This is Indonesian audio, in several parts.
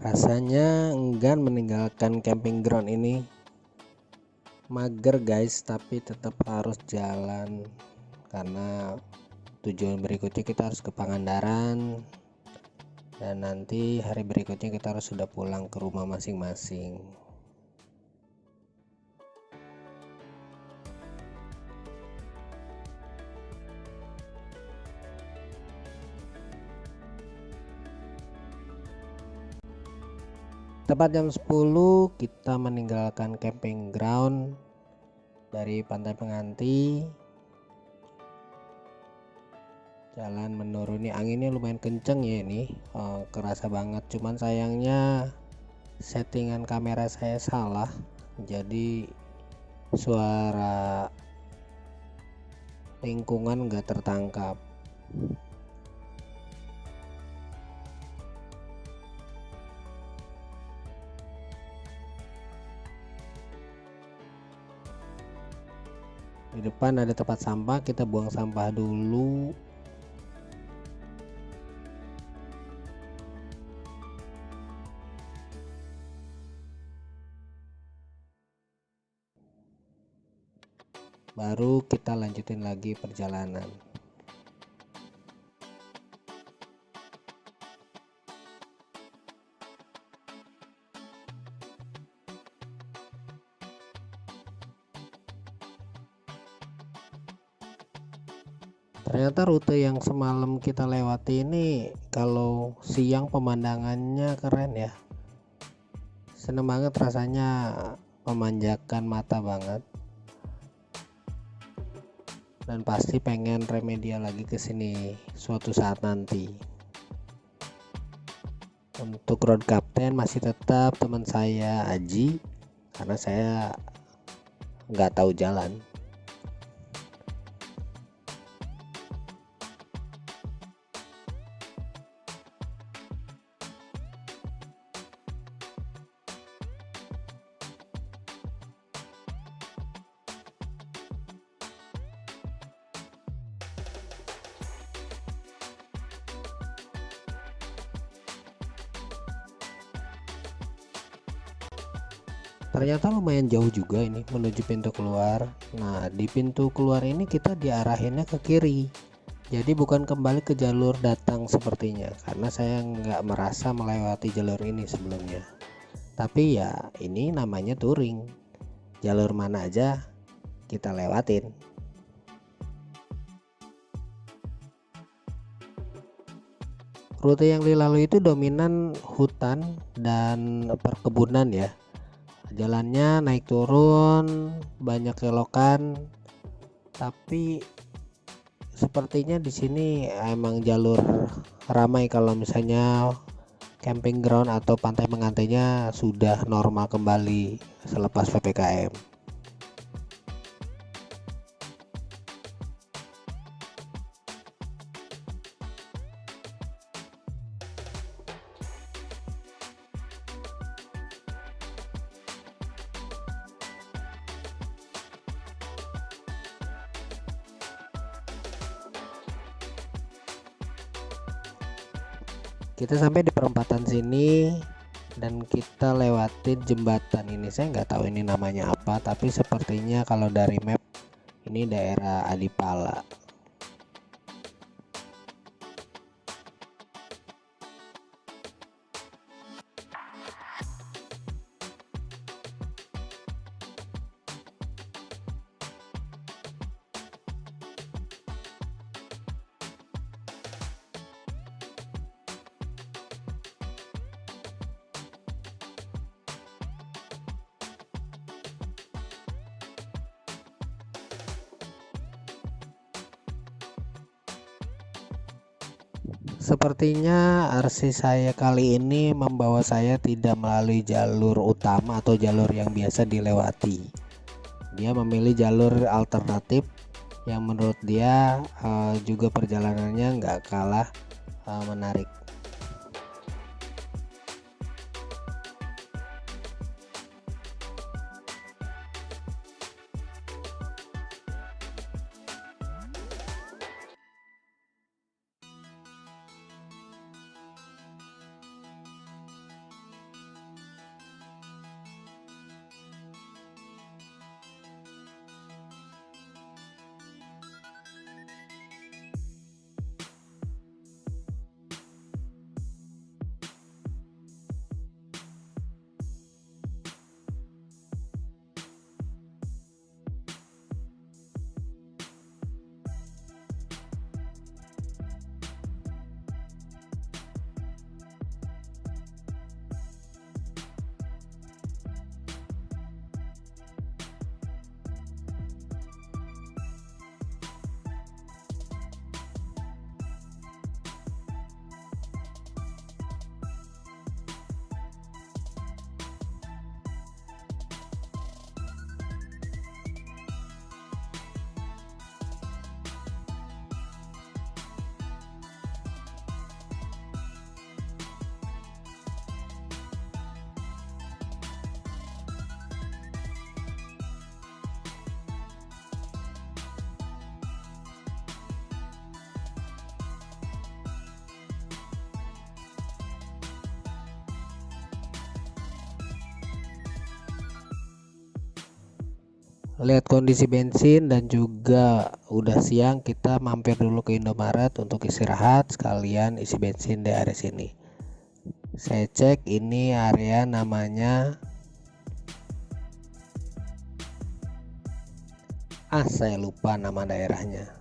Rasanya enggan meninggalkan camping ground ini. Mager guys, tapi tetap harus jalan karena tujuan berikutnya kita harus ke Pangandaran, dan nanti hari berikutnya kita harus sudah pulang ke rumah masing-masing. Tepat jam 10 kita meninggalkan camping ground dari Pantai Penganti. Jalan menuruni, anginnya lumayan kenceng ya ini, kerasa banget. Cuman sayangnya settingan kamera saya salah, jadi suara lingkungan nggak tertangkap. Di depan ada tempat sampah, kita buang sampah dulu. Baru kita lanjutin lagi perjalanan. Ternyata rute yang semalam kita lewati ini kalau siang pemandangannya keren ya. Seneng banget rasanya, memanjakan mata banget. Dan pasti pengen remedial lagi ke sini suatu saat nanti. Untuk road captain masih tetap teman saya Aji, karena saya nggak tahu jalan. Ternyata lumayan jauh juga ini menuju pintu keluar. Nah, di pintu keluar ini kita diarahinnya ke kiri, jadi bukan kembali ke jalur datang sepertinya, karena saya nggak merasa melewati jalur ini sebelumnya. Tapi ya ini namanya touring, jalur mana aja kita lewatin. Rute yang dilalui itu dominan hutan dan perkebunan ya. Jalannya naik turun, banyak kelokan, tapi sepertinya di sini emang jalur ramai kalau misalnya camping ground atau pantai pengantainya sudah normal kembali selepas PPKM. Kita sampai di perempatan sini dan kita lewatin jembatan ini. Saya nggak tahu ini namanya apa, tapi sepertinya kalau dari map ini daerah Adipala. Sepertinya RC saya kali ini membawa saya tidak melalui jalur utama atau jalur yang biasa dilewati. Dia memilih jalur alternatif yang menurut dia juga perjalanannya nggak kalah menarik. lihat kondisi bensin dan juga udah siang, kita mampir dulu ke Indomaret untuk istirahat sekalian isi bensin di area sini. Saya cek ini area namanya saya lupa nama daerahnya.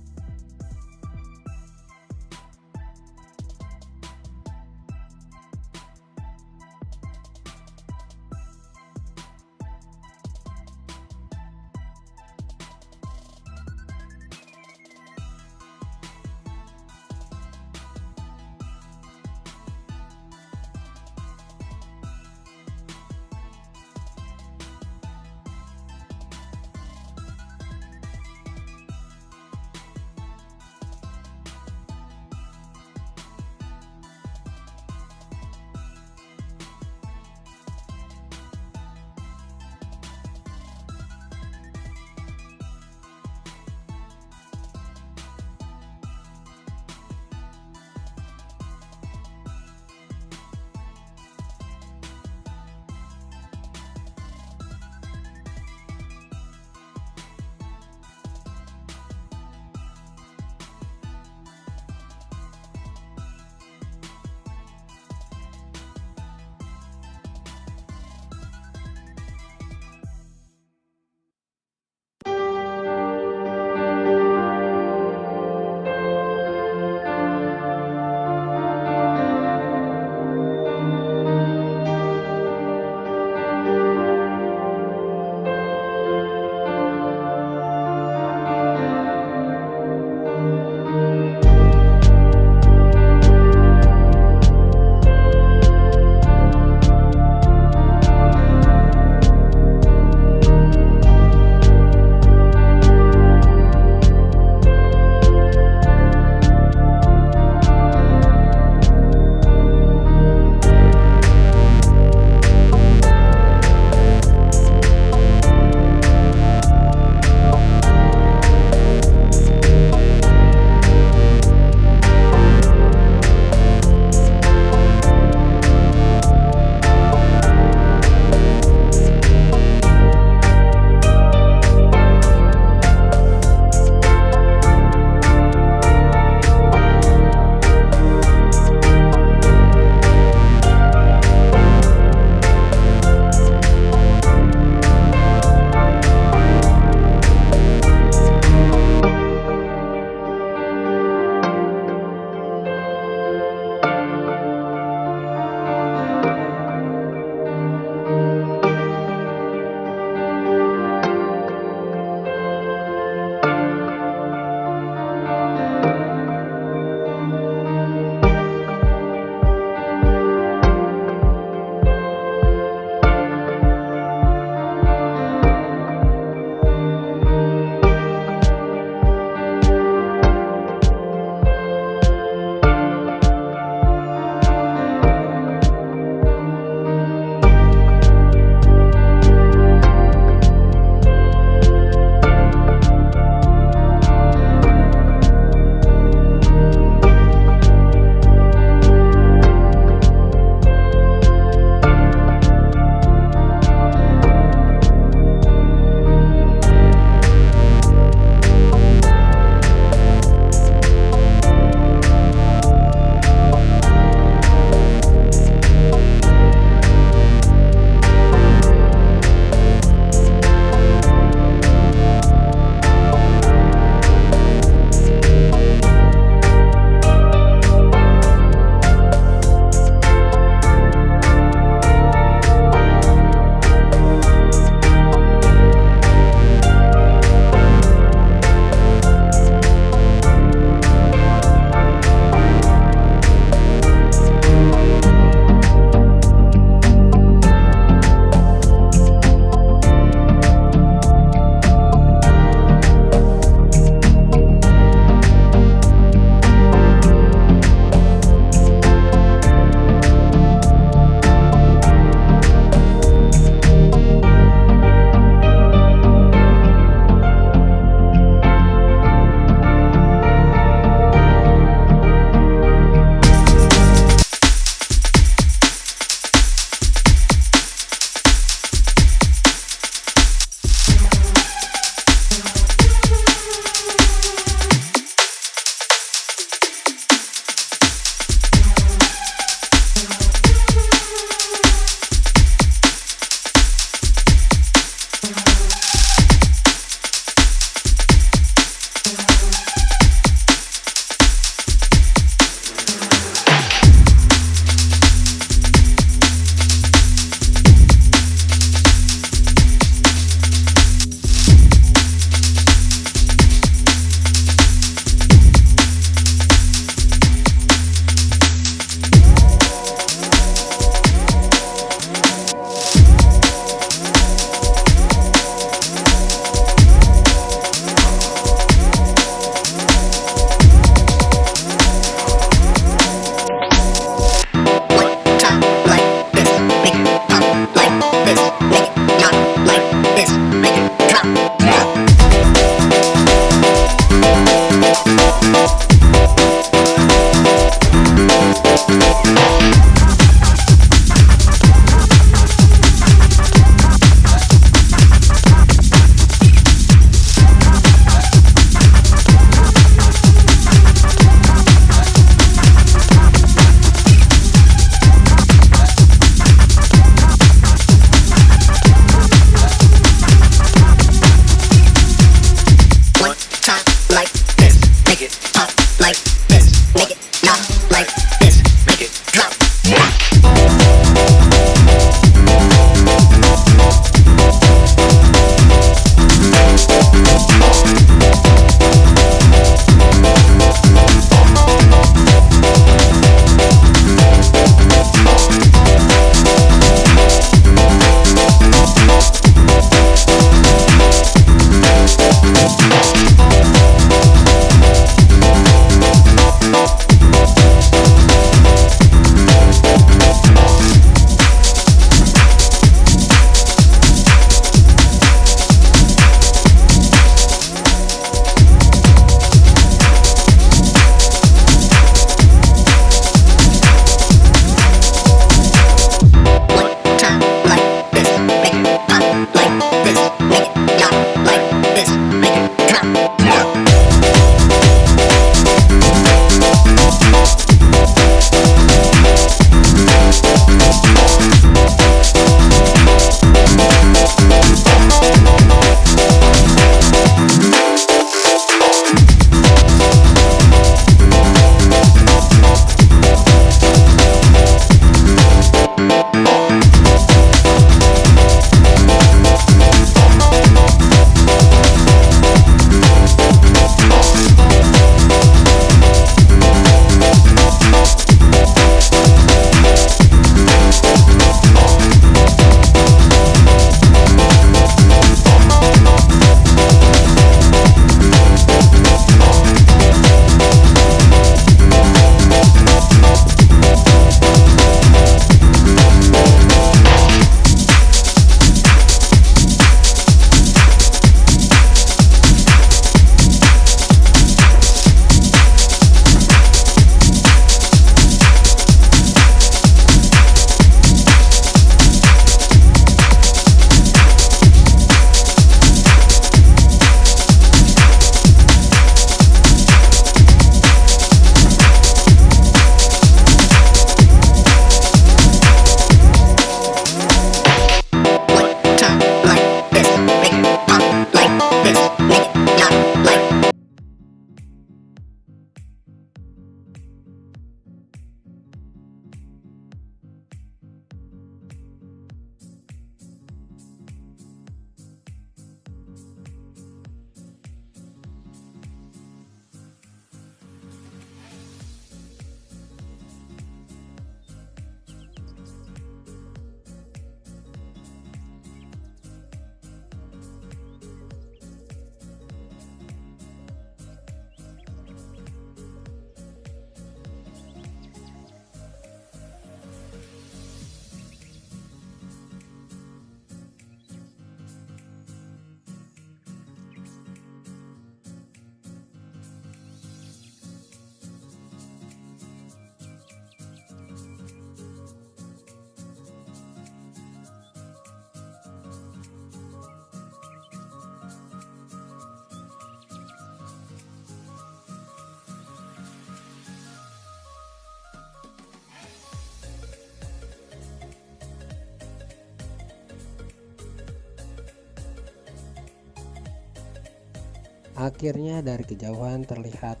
Akhirnya dari kejauhan terlihat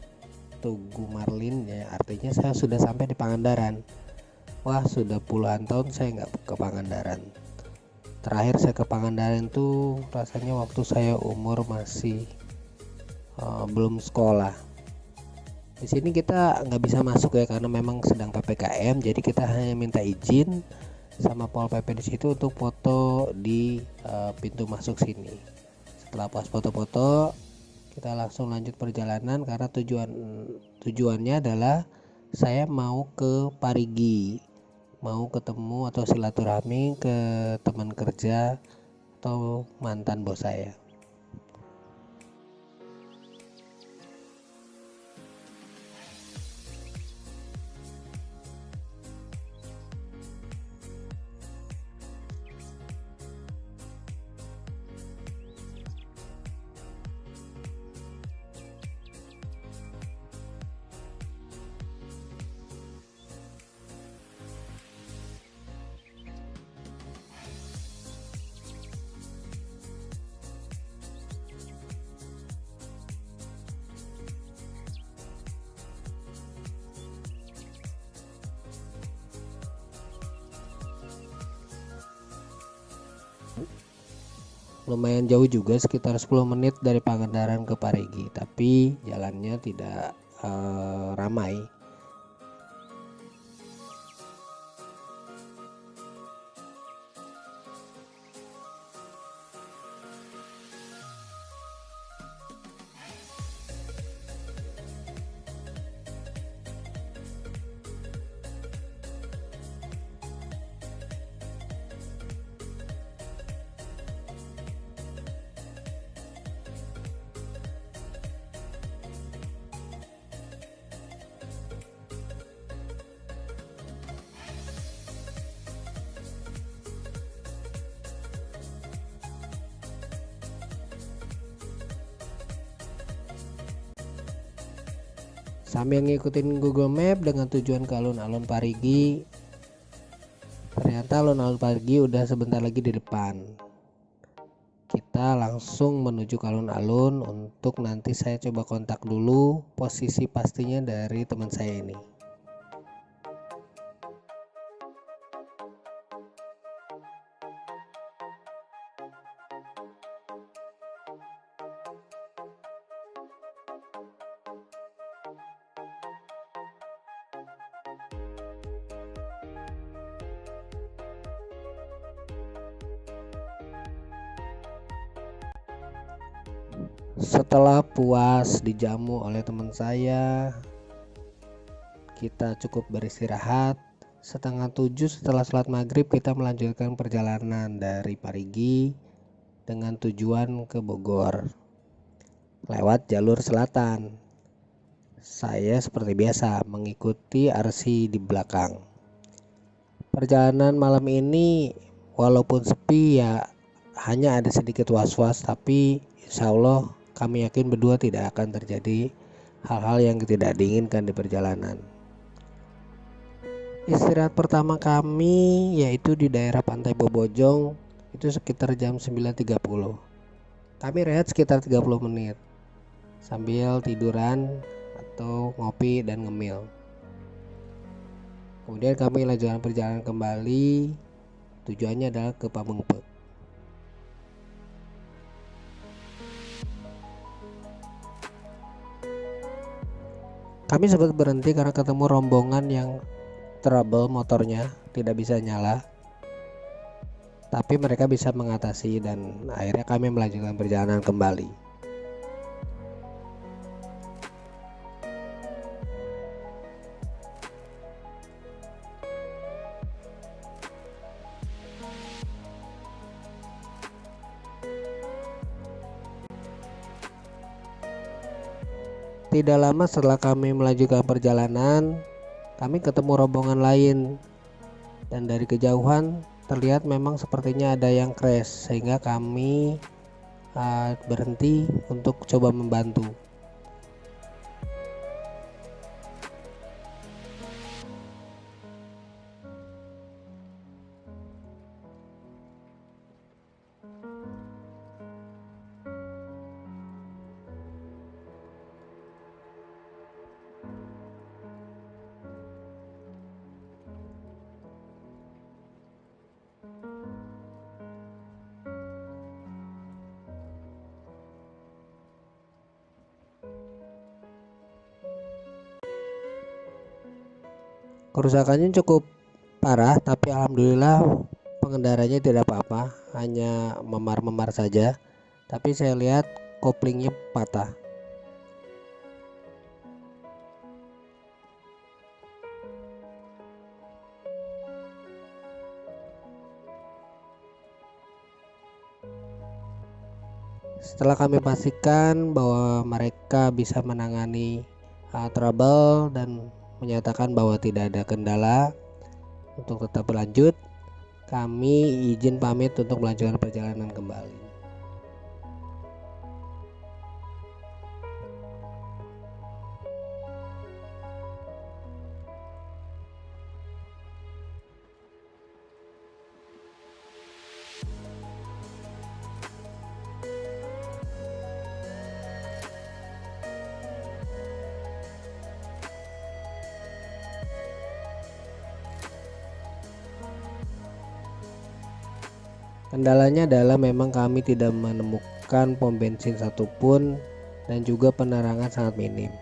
Tugu Marlin, ya artinya saya sudah sampai di Pangandaran. Wah, sudah puluhan tahun saya nggak ke Pangandaran. Terakhir saya ke Pangandaran tuh rasanya waktu saya umur masih belum sekolah. Di sini kita nggak bisa masuk ya karena memang sedang PPKM, jadi kita hanya minta izin sama Pol PP di situ untuk foto di pintu masuk sini. Setelah pas foto-foto, kita langsung lanjut perjalanan karena tujuannya adalah saya mau ke Parigi, mau ketemu atau silaturahmi ke teman kerja atau mantan bos saya. Lumayan jauh juga, sekitar 10 menit dari Pangandaran ke Parigi, tapi jalannya tidak ramai. Sambil ngikutin Google Map dengan tujuan ke alun-alun Parigi, ternyata alun-alun Parigi udah sebentar lagi di depan. Kita langsung menuju ke alun-alun untuk nanti saya coba kontak dulu posisi pastinya dari teman saya ini. Setelah puas dijamu oleh teman saya, kita cukup beristirahat. Setengah 7 setelah sholat maghrib kita melanjutkan perjalanan dari Parigi dengan tujuan ke Bogor lewat jalur selatan. Saya seperti biasa mengikuti RC di belakang. Perjalanan malam ini walaupun sepi ya hanya ada sedikit was-was, tapi insya Allah kami yakin berdua tidak akan terjadi hal-hal yang tidak diinginkan di perjalanan. Istirahat pertama kami yaitu di daerah Pantai Bobojong, itu sekitar jam 9.30. Kami rehat sekitar 30 menit sambil tiduran atau ngopi dan ngemil. Kemudian kami lanjutkan perjalanan kembali, tujuannya adalah ke Pamengpeuk. Kami sempat berhenti karena ketemu rombongan yang trouble, motornya tidak bisa nyala, tapi mereka bisa mengatasi dan akhirnya kami melanjutkan perjalanan kembali. Tidak lama setelah kami melanjutkan perjalanan, kami ketemu rombongan lain dan dari kejauhan terlihat memang sepertinya ada yang crash, sehingga kami berhenti untuk coba membantu. Kerusakannya cukup parah, tapi alhamdulillah pengendaranya tidak apa-apa, hanya memar-memar saja. Tapi saya lihat koplingnya patah. Setelah kami pastikan bahwa mereka bisa menangani trouble dan menyatakan bahwa tidak ada kendala untuk tetap berlanjut, kami izin pamit untuk melanjutkan perjalanan kembali. Kendalanya adalah memang kami tidak menemukan pom bensin satupun dan juga penerangan sangat minim.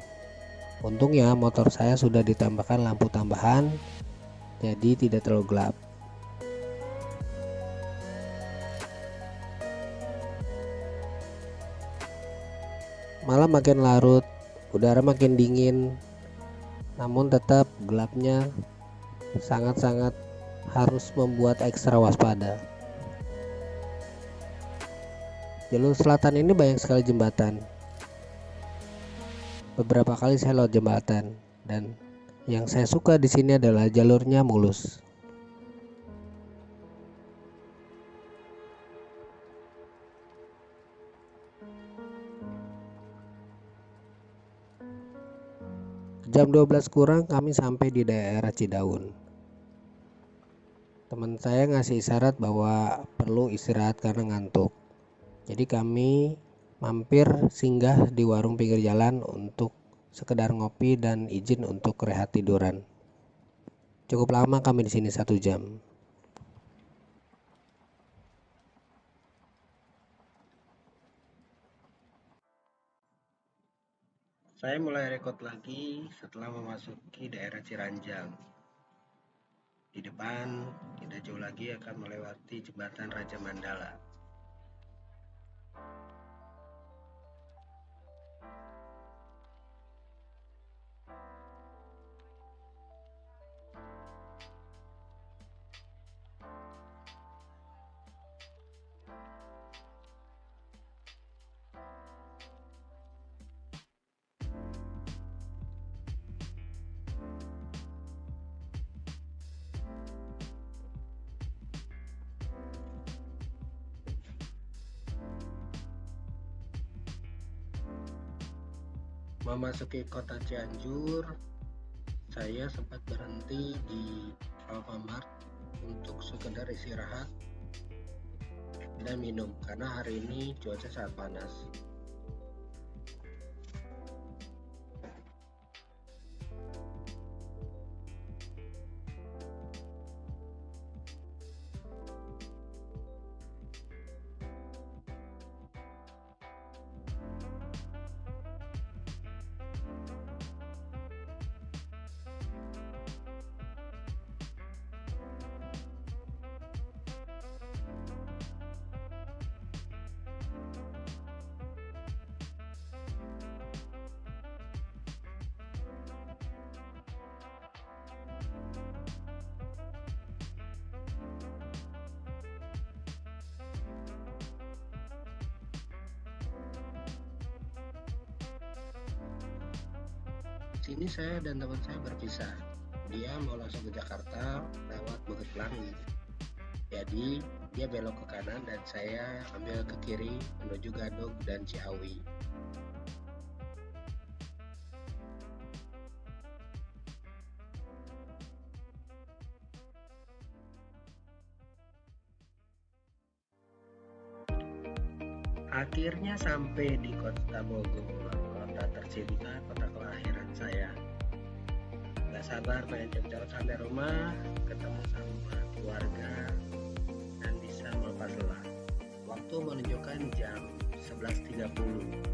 Untungnya motor saya sudah ditambahkan lampu tambahan, jadi tidak terlalu gelap. Malam makin larut, udara makin dingin, namun tetap gelapnya sangat-sangat harus membuat ekstra waspada. Jalur selatan ini banyak sekali jembatan. Beberapa kali saya lewat jembatan dan yang saya suka di sini adalah jalurnya mulus. Jam 12 kurang kami sampai di daerah Cidaun. Teman saya ngasih isyarat bahwa perlu istirahat karena ngantuk. Jadi kami mampir singgah di warung pinggir jalan untuk sekedar ngopi dan izin untuk rehat tiduran. Cukup lama kami di sini 1 jam. Saya mulai rekod lagi setelah memasuki daerah Ciranjang. Di depan tidak jauh lagi akan melewati jembatan Raja Mandala. Memasuki kota Cianjur, saya sempat berhenti di Alfamart untuk sekedar istirahat dan minum karena hari ini cuaca sangat panas. Sini saya dan teman saya berpisah. Dia mau langsung ke Jakarta lewat Bukit Pelangi. Jadi dia belok ke kanan dan saya ambil ke kiri menuju Gadog dan Ciawi. Akhirnya sampai di kota Bogor, kota tercinta, kota kelahiran saya. Gak sabar pengen cepet-cepet sampai rumah, ketemu sama keluarga, dan bisa melepas lelah. Waktu menunjukkan jam 11.30.